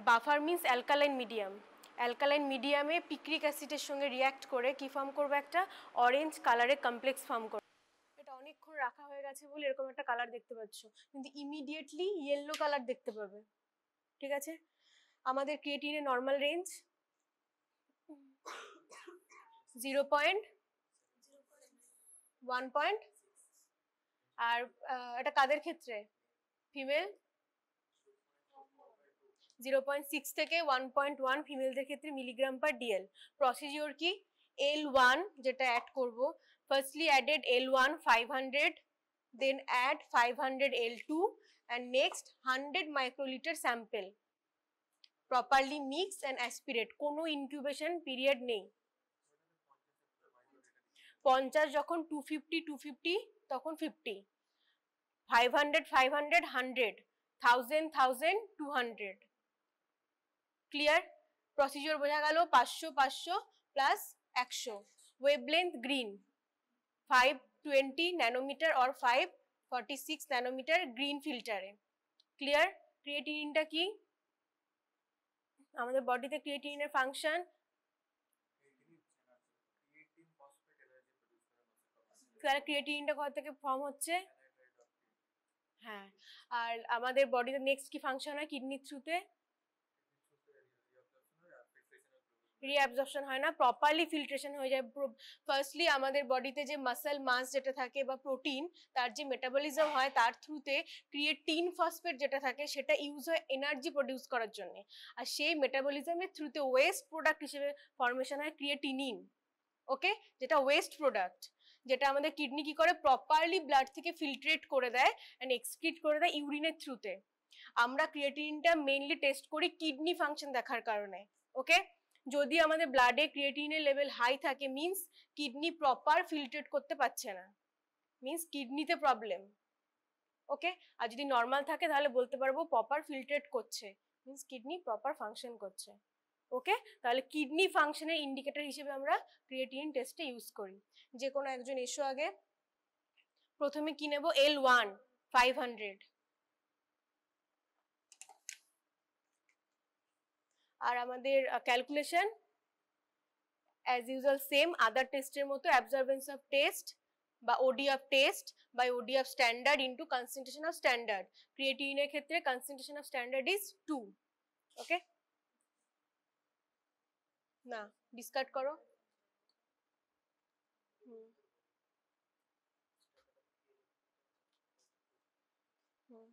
Buffer means alkaline medium. Alkaline মিডিয়ামে picric অ্যাসিডের সঙ্গে রিয়্যাক্ট করে কি ফর্ম করবে, একটা অরেঞ্জ কালারের কমপ্লেক্স ফর্ম করবে। এটা অনেকক্ষণ রাখা হয়ে গেছে বলে এরকম একটা কালার দেখতে পাচ্ছ, কিন্তু ইমিডিয়েটলি ইয়েলো কালার দেখতে পাবে। ঠিক আছে, আমাদের ক্রিয়েটিনের নর্মাল রেঞ্জ 0.1 আর এটা কাদের ক্ষেত্রে, ফিমেল 0.6 থেকে 1.1 ফিমেলদের ক্ষেত্রে মিলিগ্রাম পার ডিএল। প্রসিডিওর কি, L1 যেটা অ্যাড করব, firstly added L1 500, then add 500 L2 and next 100 microliter sample, properly mix and aspirate, কোনো ইনকিউবেশন পিরিয়ড নেই। 50 যখন 250 তখন 50, 500 500 100, 1000 1000 200। ক্লিয়ার? প্রসিডিওর বোঝা গেল। 500 500 plus 100। Wavelength green 520 nanometre or 546 nanometre green ফিল্টারে। ক্লিয়ার? ক্রিয়েটিনিনটা কি, আমাদের বডিতে ক্রিয়েটিনিনের ফাংশন, ক্রিয়েটিনিনটা কোথা থেকে ফর্ম হচ্ছে, হ্যাঁ, আর আমাদের বডিতে নেক্সট কি ফাংশন হয়, কিডনির থ্রুতে রিঅ্যাবজর্পশন হয় না, প্রপারলি ফিল্ট্রেশন হয়ে যায়। ফার্স্টলি আমাদের বডিতে যে মাসল মাস যেটা থাকে বা প্রোটিন, তার যে মেটাবলিজম হয় তার থ্রুতে ক্রিয়েটিন ফসফেট যেটা থাকে সেটা ইউজ হয় এনার্জি প্রডিউস করার জন্য, আর সেই মেটাবলিজমের থ্রুতে ওয়েস্ট প্রোডাক্ট হিসেবে ফর্মেশন হয় ক্রিয়েটিনিন। ওকে, যেটা ওয়েস্ট প্রোডাক্ট, যেটা আমাদের কিডনি কি করে, প্রপারলি ব্লাড থেকে ফিল্ট্রেট করে দেয় অ্যান্ড এক্সক্রিট করে দেয় ইউরিনের থ্রুতে। আমরা ক্রিয়েটিনিনটা মেইনলি টেস্ট করি কিডনি ফাংশন দেখার কারণে। ওকে, যদি আমাদের ব্লাডে ক্রিয়েটিনের লেভেল হাই থাকে মিন্স কিডনি প্রপার ফিল্ট্রেট করতে পারছে না, মিন্স কিডনিতে প্রবলেম। ওকে, আর যদি নর্মাল থাকে তাহলে বলতে পারবো প্রপার ফিল্ট্রেট করছে, মিন্স কিডনি প্রপার ফাংশন করছে। ওকে, তাহলে কিডনি ফাংশনের ইন্ডিকেটর হিসেবে আমরা ক্রিয়েটিনিন টেস্টে ইউজ করি। যে কোনো একজন এসো আগে। প্রথমে কি নেব, L1 500, আর আমাদের calculation as usual same other টেস্টের মতো, অ্যাবজর্বেন্স অফ টেস্ট বা OD of test by OD of standard into concentration of standard. ক্রিয়েটিনিনের ক্ষেত্রে concentration of standard is 2। Okay, না ডিসকার্ড করো। হুম হুম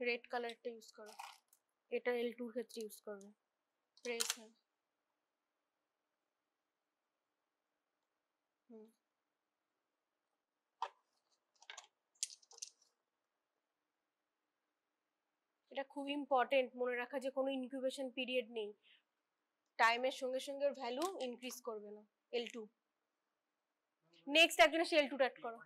রেড কালারটা ইউজ করো, এটা L2 এর ক্ষেত্রে ইউজ করবে। প্রেস, হ্যাঁ, হুম, এটা খুব ইম্পর্টেন্ট মনে রাখা যে কোনো ইনকিউবেশন পিরিয়ড নেই, টাইমের সঙ্গে সঙ্গে ওর ভ্যালু ইনক্রিজ করবে না। L2, নেক্সট একজন এসে L2 অ্যাড করো।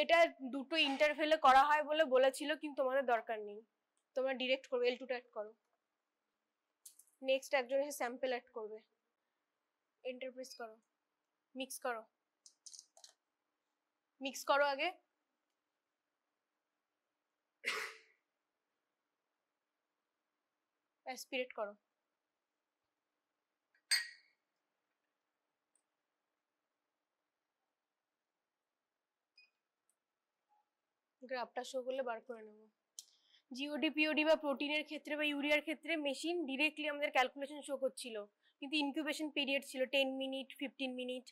এটা দুটো ইন্টারভেলে করা হয় বলে বলেছিল, কিন্তু তোমাদের দরকার নেই, তোমরা ডিরেক্ট করবে, L2 অ্যাড করো। নেক্সট একজন এসে স্যাম্পল অ্যাড করবে, এন্টার প্রেস করো, মিক্স করো, মিক্স করো আগে। অ্যাসপিরেট করো। গ্রাফটা শো করলে বার করে নেব। জিওডি পিওডি বা প্রোটিনের ক্ষেত্রে বা ইউরিয়ার ক্ষেত্রে মেশিন ডিরেক্টলি আমাদের ক্যালকুলেশন শো করছিল, কিন্তু ইনকিউবেশন পিরিয়ড ছিল 10 মিনিট 15 মিনিট।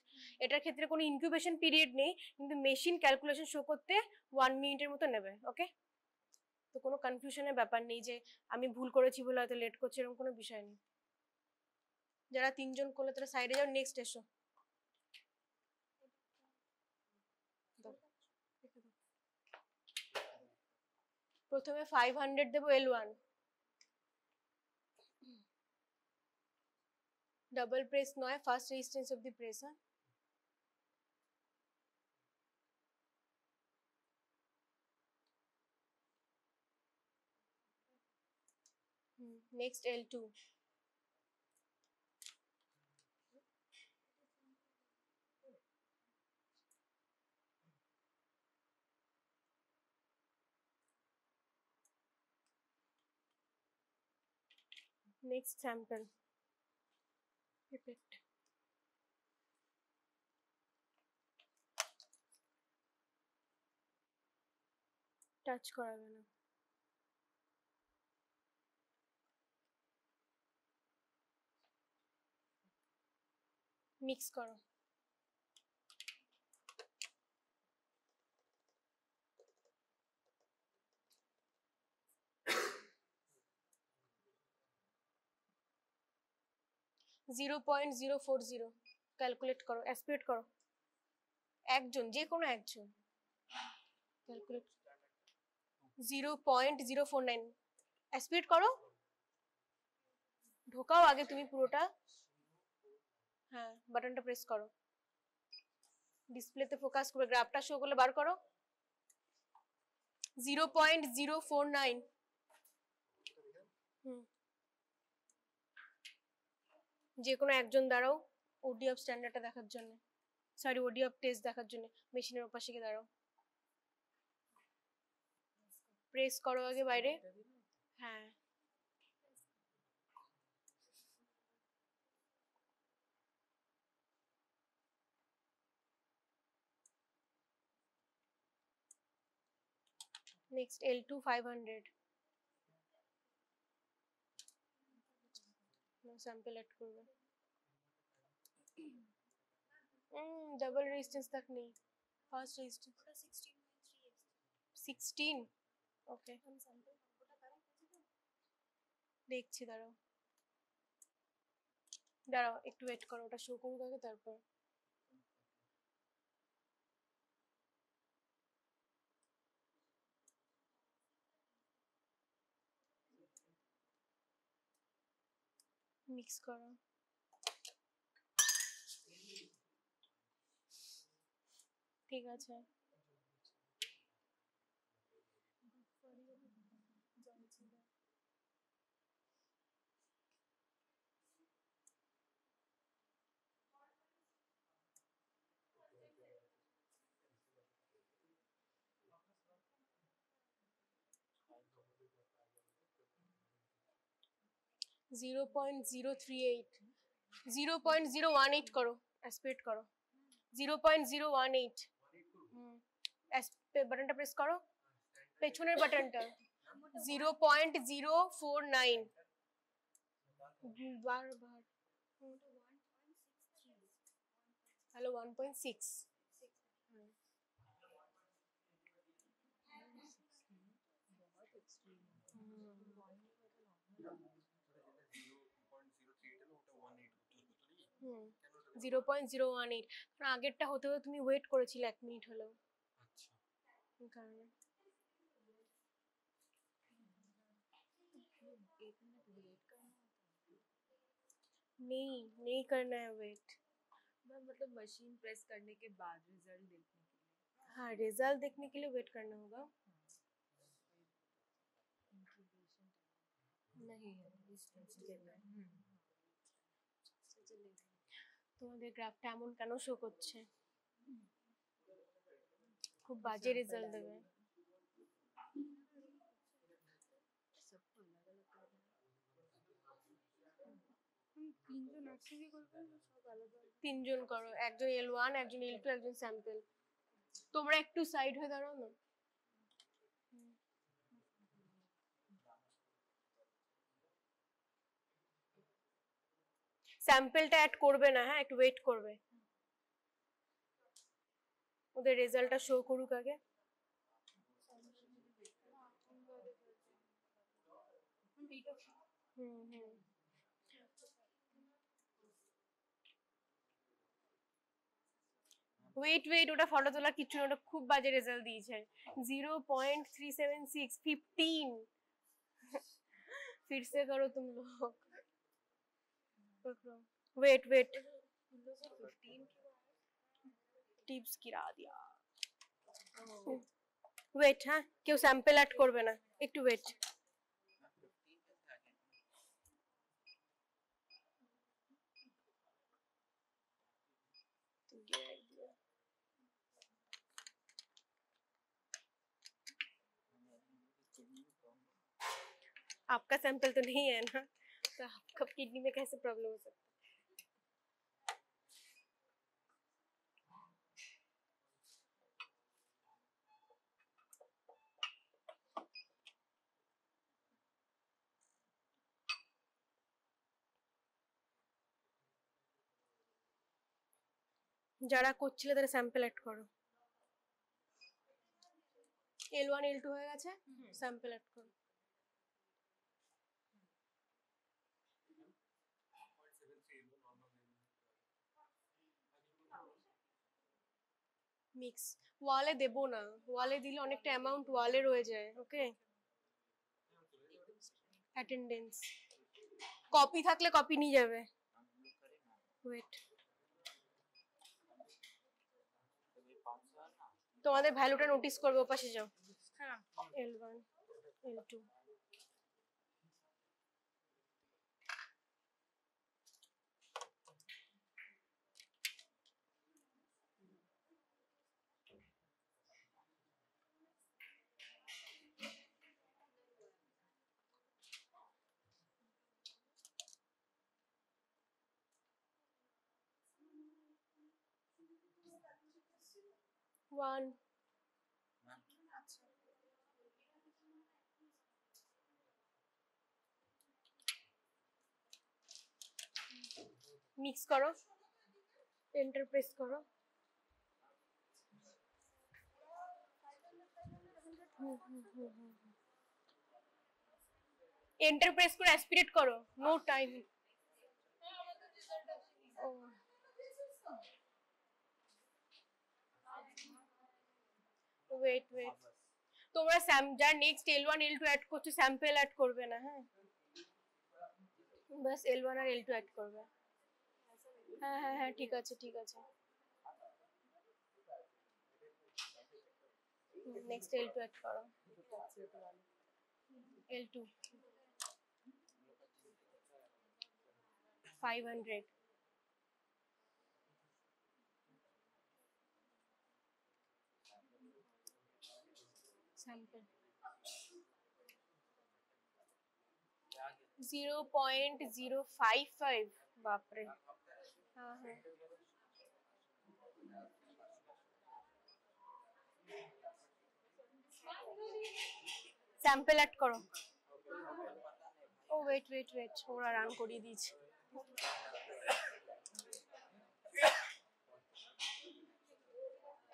এটার ক্ষেত্রে কোনো ইনকিউবেশন পিরিয়ড নেই, কিন্তু মেশিন ক্যালকুলেশন শো করতে 1 মিনিটের মতো নেবে। ওকে, তো কোনো কনফিউশনের ব্যাপার নেই যে আমি ভুল করেছি বলে হয়তো লেট করছে, এরকম কোনো বিষয় নেই। যারা 3জন করলে তারা সাইডে যাও, নেক্সট এসো। প্রথমে 500 দেবো L1, ডাবল প্রেস নয়, first resistance of the press. হ্যাঁ, next L2, Next sample. Repeat. Touch করাবে না। মিক্স করো। (0.040 ক্যালকুলেট করো, অ্যাসপিরেট করো। একজন, যে কোনো একজন ক্যালকুলেট। 0.049 অ্যাসপিরেট করো। ঢোকাও আগে তুমি পুরোটা। হ্যাঁ, বাটনটা প্রেস করো। ডিসপ্লেতে ফোকাস করে গ্রাফটা শো করলে বার করো। 0.049। যে কোনো একজন দাঁড়াও ওডি অফ স্ট্যান্ডার্ডটা দেখার জন্য, সরি ওডি অফ টেস্ট দেখার জন্য মেশিনের ওপাশে গিয়ে দাঁড়াও। প্রেস করো আগে বাইরে। হ্যাঁ, নেক্সট L2 500 স্যাম্পল অ্যাড করবে। डबल रेजिस्टेंस तक नहीं, फास्ट रेजिस्टेंस 16। ओके, দেখছি, দাঁড়াও দাঁড়াও একটু ওয়েট করো, ওটা শো করুক আগে তারপর। মিক্স করো। ঠিক আছে, 0.038 0.018 করো, অ্যাসপিরেট করো। 0.018। বাটনটা প্রেস করো, পেছনের বাটনটা। 0.049 বারবার। হ্যালো, 1.6। হুম, 0.018। আগেরটা হতে হতে তুমি ওয়েট করেছিলে 1 মিনিট হলেও। আচ্ছা, কারণে नहीं नहीं करना है वेट। मतलब मशीन प्रेस करने के बाद रिजल्ट देखने के लिए। हाँ, रिजल्ट देखने के लिए वेट करना होगा। नहीं है তোমাদের গ্রাফটা এমন কেন শো করছে? খুব বাজে রেজাল্ট দেবে। তিনজন করো, একজন L1, একজন L2, একজন স্যাম্পল। তোমরা একটু সাইড হয়ে দাঁড়াও না। স্যাম্পলটা অ্যাড করবে না, হ্যাঁ একটু ওয়েট করবে, ওদের রেজাল্টটা শো করুক আগে। ওয়েট ওয়েট, ওটা ফটো তোলা কিছু না, ওটা খুব বাজে রেজাল্ট দিয়েছে। 0.376 15। फिर से करो तुम लोग। वेट वेट, টিপস गिरा दिया। ওয়েট, হ্যাঁ কেউ স্যাম্পল অ্যাড করবে না, একটু ওয়েট। आपका सैंपल तो नहीं है ना? तो आपका किडनी में कैसे प्रॉब्लम हो सकता है? যারা করছিলে তারা স্যাম্পল অ্যাড করো। L1 L2 হয়ে গেছে, স্যাম্পল অ্যাড করো। মিক্স ওয়ালে দেবো না, ওয়ালে দিলে অনেকটা অ্যামাউন্ট ওয়ালে রয়ে যায়। ওকে, অ্যাটেন্ডেন্স কপি থাকলে কপি নিয়ে যাবে। ওয়েট, তোমাদের ভ্যালুটা নোটিস করবে, ওপাশে যাও। হ্যাঁ L1 L2 1 মিক্স করো, এন্টার প্রেস করো। এন্টার প্রেস করে অ্যাসপিরেট করো, নো টাইম। ওয়েট ওয়েট, তোমরা যার নেক্সট L1 L2 অ্যাড করছো স্যাম্পল অ্যাড করবে না, হ্যাঁ বাস L1 আর L2 অ্যাড করবে। হ্যাঁ হ্যাঁ হ্যাঁ, ঠিক আছে ঠিক আছে। নেক্সট L2 অ্যাড করো। L2 500 sample 0.055। বাপরে, হ্যাঁ হ্যাঁ স্যাম্পল অ্যাড করো। ও ওয়েট ওয়েট ওয়েট, ওরা রান করিয়ে দিয়েছে।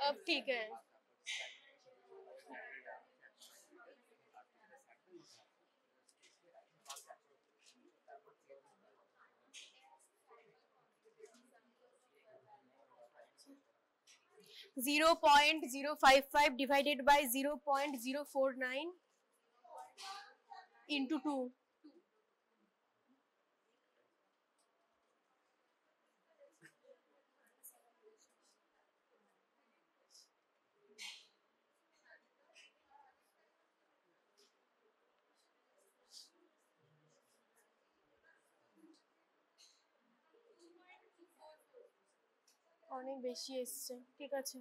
अब ठीक है। Zero point 055 divided by 0.049 into 2। অনেক বেশি এসছে, ঠিক আছে।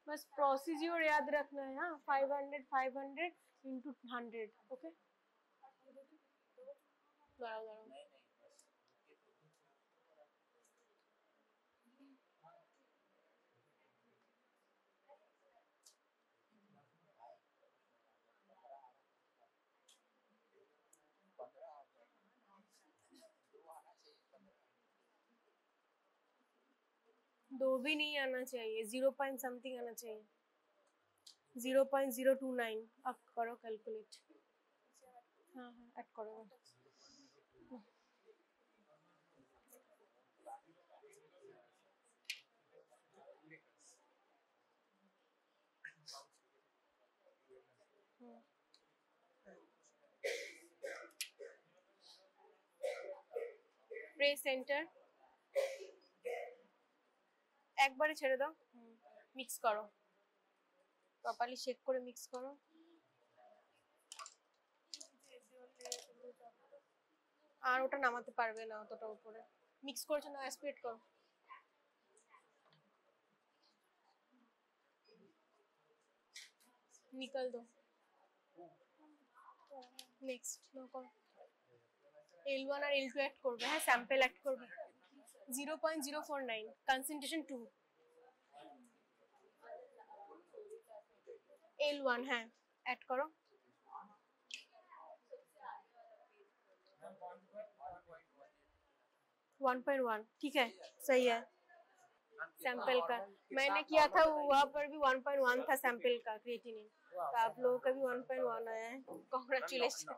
बस प्रोसीजर याद रखना है। हाँ 500 into 100। ओके, दाঁড়াও দাঁড়াও, दो भी नहीं आना चाहिए, 0 पॉइंट समथिंग आना चाहिए। 0.029। अब करो कैलकुलेट। हाँ हाँ ऐड करो। প্রেস এন্টার, একবারে ছেড়ে দাও, মিক্স করো প্রপারলি, শেক করে মিক্স করো। আর ওটা নামাতে পারবে না অতটা উপরে, মিক্স করছো না, অ্যাসপিরেট করো। निकल दो नेक्स्ट नो करो L1 আর L2 অ্যাড করবে হ্যাঁ স্যাম্পল অ্যাড করবে 0.049 কনসেন্ট্রেশন 2 L1 হ্যাঁ ऐड करो 1.1 ठीक है सही है सैंपल का मैंने किया था वहाँ पर भी 1.1 था सैंपल का क्रिएटिनिन तो आप लोगों का भी 1.1 आया है कांग्रेचुलेशन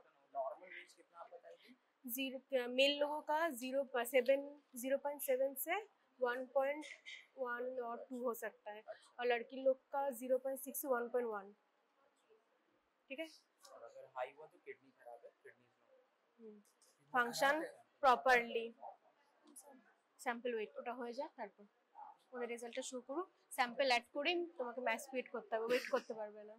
मेल लोगों का 0.7 से 1.1 और 2 हो सकता है और लड़की लोग का 0.6 से 1.1 ठीक है और अगर हाई हुआ तो किडनी खराब है kidney function properly sample weight ওটা হয়ে যায় তারপর ওদের রেজাল্টটা শো করো স্যাম্পল অ্যাড করে তোমাকে ম্যাসপিরেট করতে হবে ওয়েট করতে পারবে না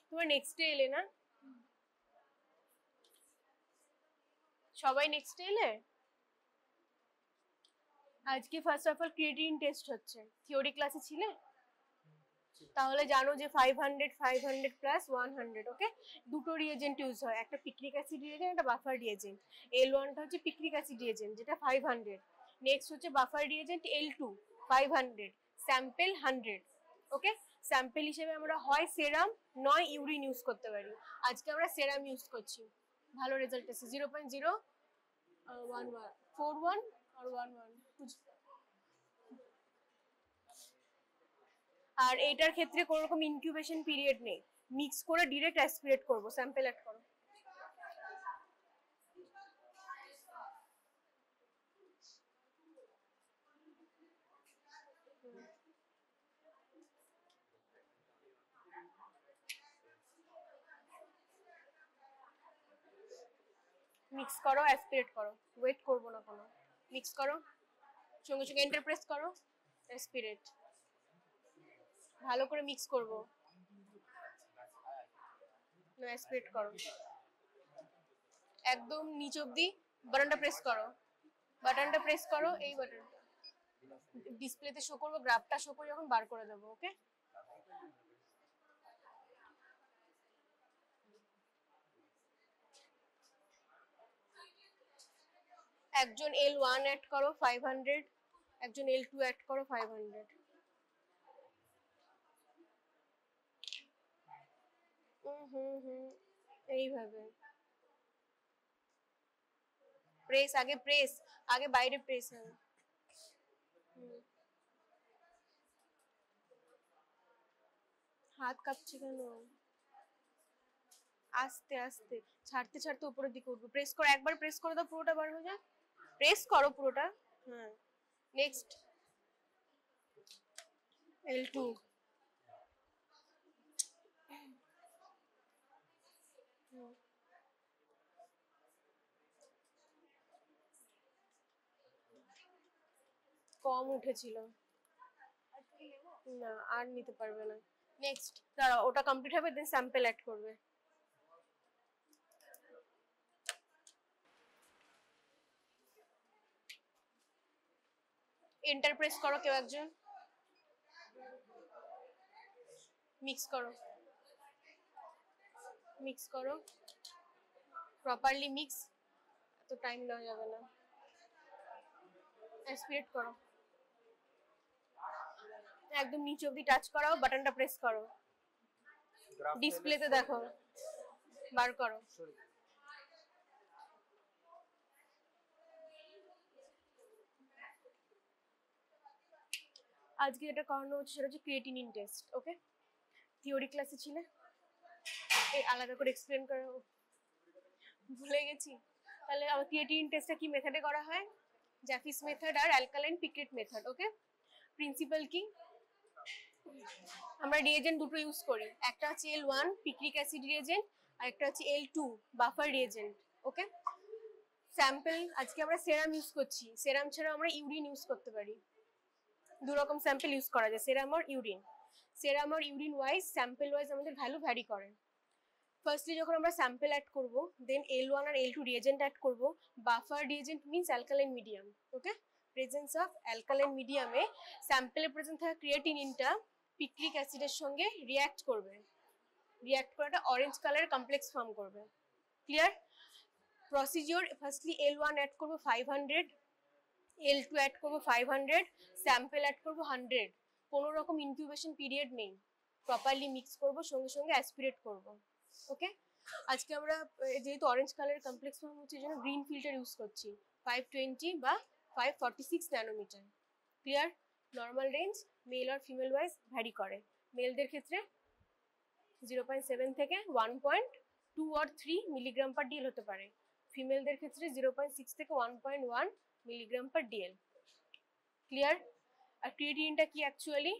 তোমার নেক্সট ডে এলে না সবাই নেক্সট ডে এলে আজকে first of all creatinine test হচ্ছে থিওরি ক্লাসে ছিলে তাহলে জানো যে 500 প্লাস 100 ওকে দুটো রিয়েজেন্ট ইউজ হয় একটা পিকনিক অ্যাসিড রিয়েজেন্ট একটা বাফার রিয়েজেন্ট L1 টা হচ্ছে পিকনিক অ্যাসিড রিয়েজেন্ট যেটা 500 নেক্সট হচ্ছে বাফার রিয়েজেন্ট L2 500 স্যাম্পল 100 ওকে স্যাম্পল হিসেবে আমরা হয় সেরাম নয় ইউরিন ইউজ করতে পারি আজকে আমরা সেরাম ইউজ করছি ভালো রেজাল্ট এসেছে 0.011 41 और 11 कुछ আর এটার ক্ষেত্রে কোনো রকম ইনকিউবেশন পিরিয়ড নেই মিক্স করে ডাইরেক্ট অ্যাসপিরেট করব স্যাম্পল অ্যাড করো মিক্স করো অ্যাসপিরেট করো ওয়েট করব না কোনো মিক্স করো সঙ্গে সঙ্গে এন্টার প্রেস করো অ্যাসপিরেট ভালো করে মিক্স করব না অ্যাসপিরেট করো একদম নিচ অবধি বাটনটা প্রেস করো এই বাটনটা ডিসপ্লেতে শো করব গ্রাফটা শো করে যখন বার করে দেব ওকে একজন L1 অ্যাড করো 500 একজন L2 অ্যাড করো 500 এইভাবে প্রেস আগে বাইরে প্রেস হবে হাত কাঁপছে কেন আস্তে আস্তে ছাড়তে ছাড়তে উপরের দিকে উঠবে প্রেস করো একবার প্রেস করে দাও পুরোটা বার হয়ে যায় প্রেস করো পুরোটা হ্যাঁ নেক্সট L2 কম উঠেছিল না আর নিতে পারবে না নেক্সট দাঁড়াও ওটা কমপ্লিট হবে দেন স্যাম্পল অ্যাড করবে এন্টার প্রেস করো কেউ একজন মিক্স করো প্রপারলি মিক্স তো টাইম নেওয়া যাবে না অ্যাসপিরেট করো একদম নিচে অবধি টাচ করাও বাটনটা প্রেস করো ডিসপ্লেতে দেখো বার করো আজকে যেটা করানো হচ্ছে সেটা হচ্ছে ক্রিয়েটিনিন টেস্ট ওকে থিওরি ক্লাসে ছিলে এই আলাদা করে এক্সপ্লেন করো ভুলে গেছি তাহলে আমার ক্রিয়েটিনিন টেস্টটা কি মেথডে করা হয় জ্যাফিস মেথড আর alkaline picrate method okay principle কি আমরা রিয়েজেন্ট দুটো ইউজ করি একটা হচ্ছে L1 পিকনিক অ্যাসিড রিয়েজেন্ট আর একটা হচ্ছে L2 বাফার রিয়েজেন্ট ওকে স্যাম্পল আজকে আমরা সেরাম ইউজ করছি সেরাম ছাড়া আমরা ইউরিন ইউজ করতে পারি দু রকম স্যাম্পল ইউজ করা যায় সেরাম আর ইউরিন ওয়াইজ স্যাম্পল ওয়াইজ আমাদের ভ্যালু ভ্যারি করে ফার্স্টলি যখন আমরা স্যাম্পল অ্যাড করব দেন L1 আর L2 রিয়েজেন্ট অ্যাড করব buffer reagent means alkaline medium okay presence of alkaline মিডিয়ামে স্যাম্পেলে প্রেজেন্ট থাকা ক্রিয়েটিনিনটা পিক্রিক অ্যাসিডের সঙ্গে রিঅ্যাক্ট করে একটা অরেঞ্জ কালারের কমপ্লেক্স ফর্ম করবে। Clear? Procedure, firstly L1 add করবো 500, L2 অ্যাড করবো 500, স্যাম্পেল অ্যাড করবো 100। কোনো রকম ইনকিউবেশন পিরিয়ড নেই, প্রপারলি মিক্স করবো, সঙ্গে সঙ্গে অ্যাসপিরেট করবো। ওকে, আজকে আমরা যেহেতু অরেঞ্জ কালারের কমপ্লেক্স ফর্ম হচ্ছে এই জন্য গ্রিন ফিল্টার ইউজ করছি 520 বা 546 nanometre. Clear? Normal range male আর ফিমেল ওয়াইজ ভ্যারি করে। মেলদের ক্ষেত্রে 0.7 থেকে 1.2 or 3 মিলিগ্রাম পার ডিএল হতে পারে, ফিমেলদের ক্ষেত্রে 0.6 থেকে 1.1 মিলিগ্রাম পার ডিএল। ক্লিয়ার? আর ক্রিয়েটিনিনটা কি অ্যাকচুয়ালি?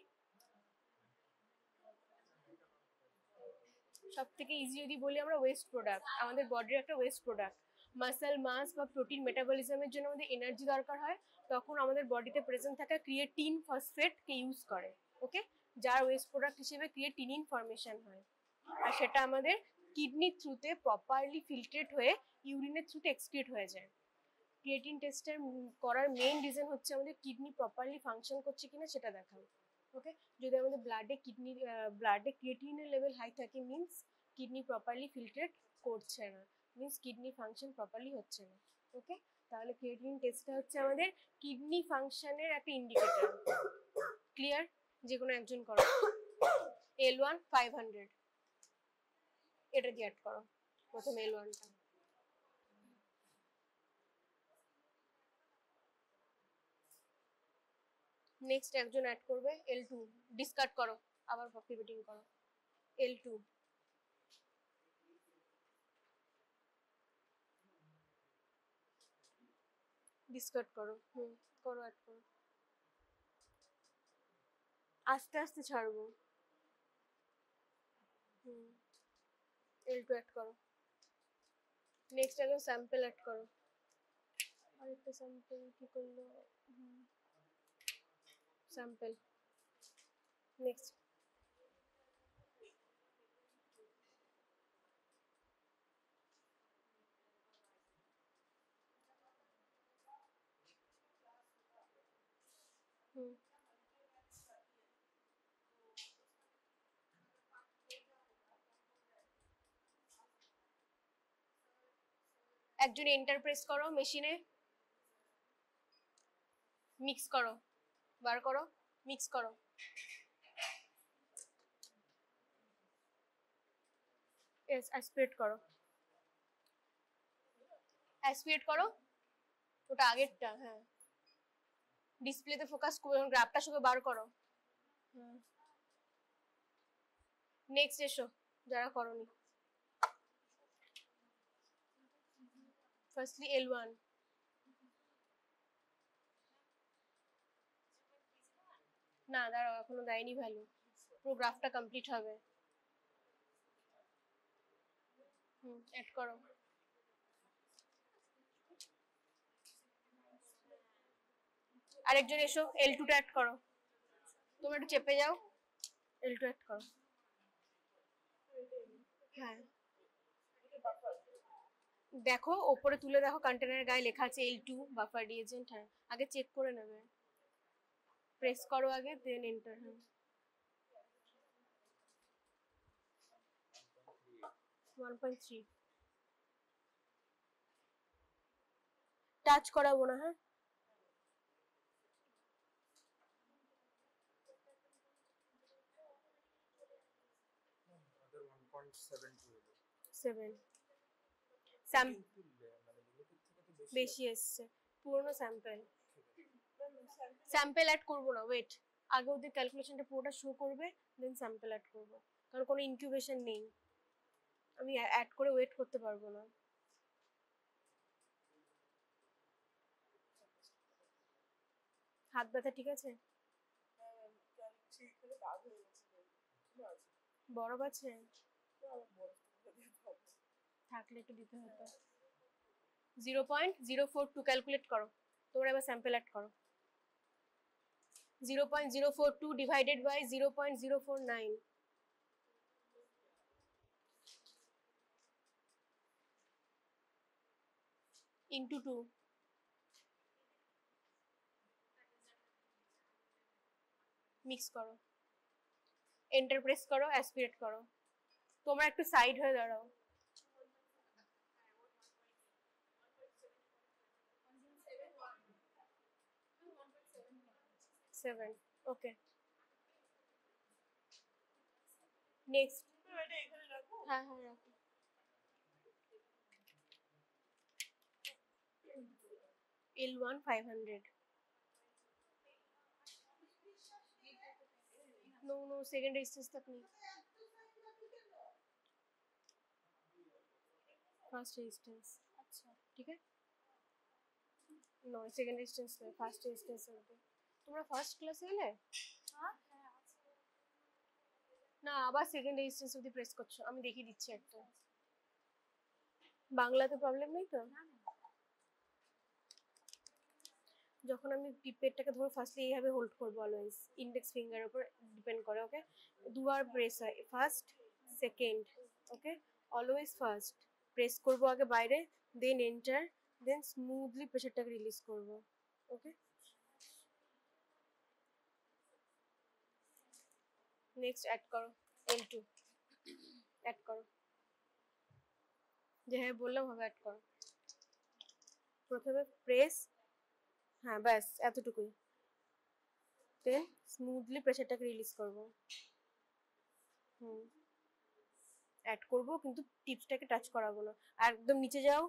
সব থেকে ইজি যদি বলি আমরা, ওয়েস্ট প্রোডাক্ট, আমাদের বডির একটা ওয়েস্ট প্রোডাক্ট। মাসল মাস বা প্রোটিন মেটাবলিজমের জন্য আমাদের এনার্জি দরকার হয়, তখন আমাদের বডিতে প্রেজেন্ট থাকা ক্রিয়েটিন ফসফেটকে ইউজ করে। ওকে, যার ওয়েস্ট প্রোডাক্ট হিসেবে ক্রিয়েটিনিন ফর্মেশন হয়, আর সেটা আমাদের কিডনির থ্রুতে প্রপারলি ফিল্ট্রেট হয়ে ইউরিনের থ্রুতে এক্সক্রিট হয়ে যায়। ক্রিয়েটিন টেস্টের করার মেইন রিজন হচ্ছে আমাদের কিডনি প্রপারলি ফাংশন করছে কিনা সেটা দেখা। ওকে, যদি আমাদের ব্লাডে ক্রিয়েটিনের লেভেল হাই থাকে মিন্স কিডনি প্রপারলি ফিল্ট্রেট করছে না, মিন্স কিডনি ফাংশন প্রপারলি হচ্ছে না। ওকে, তাহলে ক্রিয়েটিন টেস্টটা হচ্ছে আমাদের কিডনি ফাংশনের একটা ইন্ডিকেটর। ক্লিয়ার? যে কোনো একজন করো। L1 500, এটা দিয়ে অ্যাড করো প্রথম L1টা। নেক্সট একজন অ্যাড করবে L2, ডিসকার্ড করো, আবার পিভটিং করো। L2 ডিসকার্ড করো, করো, অ্যাড করো, আস্তে আস্তে ছাড়বো। L2 অ্যাড করো। নেক্সট একজন স্যাম্পল অ্যাড করো, আরেকটা স্যাম্পল কি করলো, স্যাম্পল। নেক্সট একজন এন্টার প্রেস করো মেশিনে, মিক্স করো, বার করো, মিক্স করো। এস অ্যাসপিরেট করো, অ্যাসপিরেট করো, ওটা আগেরটা। হ্যাঁ, ডিসপ্লেতে ফোকাস করো, গ্রাফটা শুধু বার করো। নেক্সট এসো যারা করোনি। ফার্স্টলি L1, না দাঁড়াও এখনো দেয়নি ভ্যালু, পুরো গ্রাফটা কমপ্লিট হবে। অ্যাড করো। আরেকজন এসো, L2টা অ্যাড করো, তোমরা একটু চেপে যাও, L2 অ্যাড করো। হ্যাঁ, দেখো ওপরে তুলে দেখো, কন্টেনারের গায়ে লেখা আছে L2 বাফার রিএজেন্ট। হ্যাঁ, আগে চেক করে নেবে, প্রেস করো আগে, দেন এন্টার। হ্যাঁ, 1.3 টাচ করাবো না। হ্যাঁ, अगर 1.72 7 বেশি এসছে, পুরোনো স্যাম্পল। স্যাম্পল অ্যাড করবো না, ওয়েট, আগে ওদের ক্যালকুলেশনটা পুরোটা শো করবে, দেন স্যাম্পল অ্যাড করবো, কারণ কোনো ইনকিউবেশন নেই, আমি অ্যাড করে ওয়েট করতে পারবো না। হাত ব্যথা ঠিক আছে? বরফ আছে? থাকলে একটু দিতে হতো। 0.042 ক্যালকুলেট করো, তোমরা এবার স্যাম্পল অ্যাড করো। 0.042 ডিভাইডেড বাই 0.049, ইন্টু 2, মিক্স করো, এন্টার প্রেস করো, অ্যাসপিরেট করো। তোমরা একটু সাইড হয়ে দাঁড়াও। 7, ওকে। নেক্সট। হ্যাঁ হ্যাঁ রাখো। L1 500। No no, second resistance तक नहीं, फर्स्ट रेजिस्टेंस। अच्छा ठीक है, नो सेकंड रेजिस्टेंस नहीं, फर्स्ट रेजिस्टेंस होते। তোমরা ফার্স্ট ক্লাসে এলে? না আবার সেকেন্ড রেজিস্টেন্স অবধি প্রেস করছো, আমি দেখিয়ে দিচ্ছি একটা। বাংলাতে প্রবলেম নেই তো? যখন আমি পিপেটটাকে ধরো ফার্স্টলি এইভাবে হোল্ড করবো, অলওয়েজ ইন্ডেক্স ফিঙ্গারের উপর ডিপেন্ড করে, ওকে? দুবার প্রেস হয়, ফার্স্ট সেকেন্ড, ওকে? অলওয়েজ ফার্স্ট প্রেস করবো আগে বাইরে, দেন এন্টার, দেন স্মুথলি প্রেশারটাকে রিলিজ করবো, ওকে? নেক্সট অ্যাড করো, L2 অ্যাড করো, যেভাবে বললাম হবে অ্যাড করো। প্রথমে প্রেস, হ্যাঁ ব্যাস এতটুকুই, দেন স্মুথলি প্রেশারটাকে রিলিজ করবো। অ্যাড করবো কিন্তু টিপসটাকে টাচ করাবো না, একদম নিচে যাও,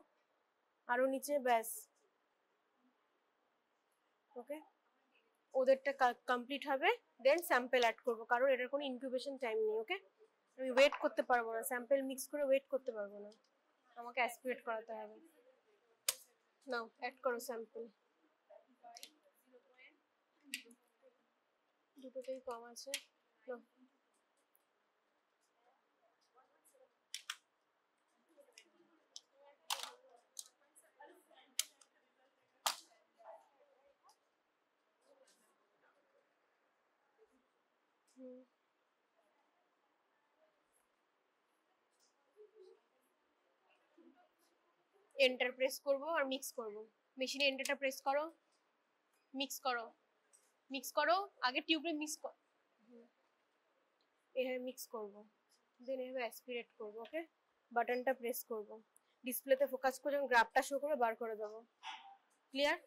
আরো নিচে, ব্যাস, ওকে? ওদেরটা কমপ্লিট হবে, দেন স্যাম্পল অ্যাড করবো, কারণ এটার কোনো ইনকিউবেশন টাইম নেই, ওকে? আমি ওয়েট করতে পারবো না, স্যাম্পল মিক্স করে ওয়েট করতে পারবো না, আমাকে অ্যাসপিরেট করাতে হবে। নাও অ্যাড করো স্যাম্পল, দুটোতেই কম আছে। নাও এন্টার প্রেস করবো আর মিক্স করবো, মেশিনে এন্টারটা প্রেস করো, মিক্স করো, মিক্স করো, আগে টিউবে মিক্স করো, এভাবে মিক্স করবো, দেন এভাবে অ্যাসপিরেট করবো, ওকে? বাটনটা প্রেস করবো, ডিসপ্লেতে ফোকাস করে যখন গ্রাফটা শো করে বার করে দেবো। ক্লিয়ার?